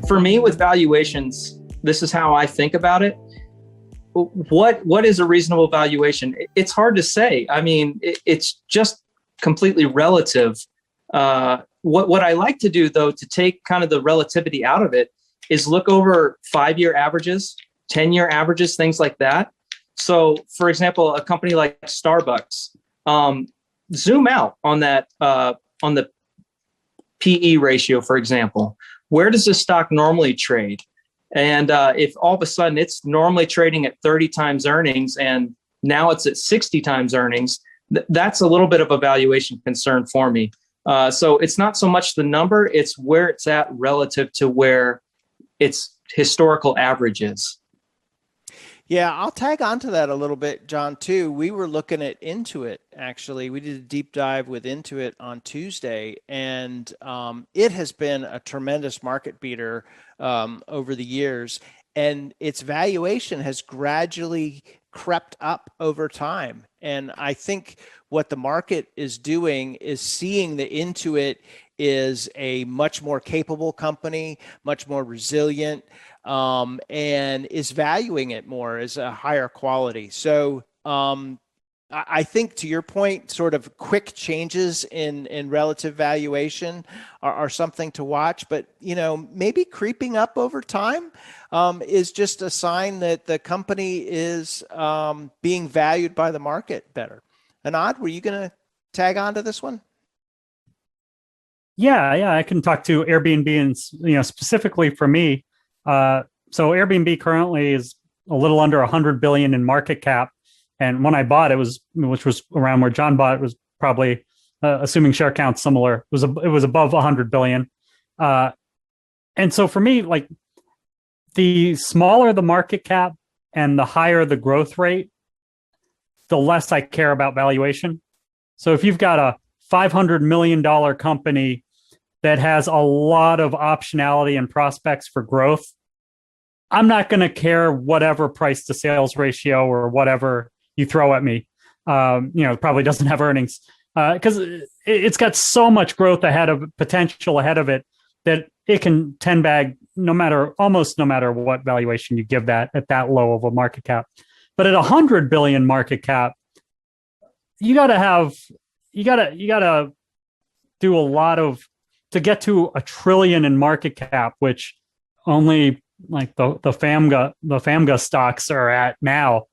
For me, with valuations, this is how I think about it. What is a reasonable valuation? It's hard to say. I mean, it's just completely relative. What I like to do, though, to take kind of the relativity out of it, is look over 5-year averages, 10-year averages, things like that. So, for example, a company like Starbucks, zoom out on that on the PE ratio, for example. Where does this stock normally trade? And if all of a sudden it's normally trading at 30 times earnings and now it's at 60 times earnings, that's a little bit of a valuation concern for me. So it's not so much the number, it's where it's at relative to where its historical average is. Yeah, I'll tag onto that a little bit, John, too. We were looking at Intuit, actually. We did a deep dive with Intuit on Tuesday, and it has been a tremendous market beater over the years, and its valuation has gradually crept up over time. And I think what the market is doing is seeing that Intuit is a much more capable company, much more resilient, and is valuing it more as a higher quality. So I think, to your point, sort of quick changes in relative valuation are something to watch, but maybe creeping up over time is just a sign that the company is being valued by the market better. Anand, were you going to tag on to this one? Yeah, I can talk to Airbnb, and specifically for me. So Airbnb currently is a little under 100 billion in market cap, and when I bought it which was around where John bought it, was probably assuming share count similar. It was above 100 billion, and so for me, like, the smaller the market cap and the higher the growth rate, the less I care about valuation. So if you've got a $500 million company that has a lot of optionality and prospects for growth, I'm not going to care whatever price to sales ratio or whatever you throw at me. It probably doesn't have earnings because it's got so much growth potential ahead of it that it can 10 bag almost no matter what valuation you give that at that low of a market cap. But at 100 billion market cap, you got to do a lot to get to $1 trillion in market cap, which only like the FAMGA stocks are at now.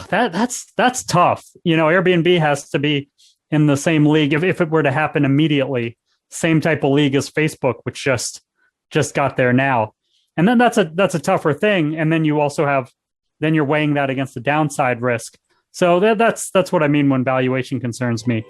That's tough. Airbnb has to be in the same league if it were to happen immediately, same type of league as Facebook, which just got there now. And then that's a tougher thing. And then you also then you're weighing that against the downside risk. So that's what I mean when valuation concerns me.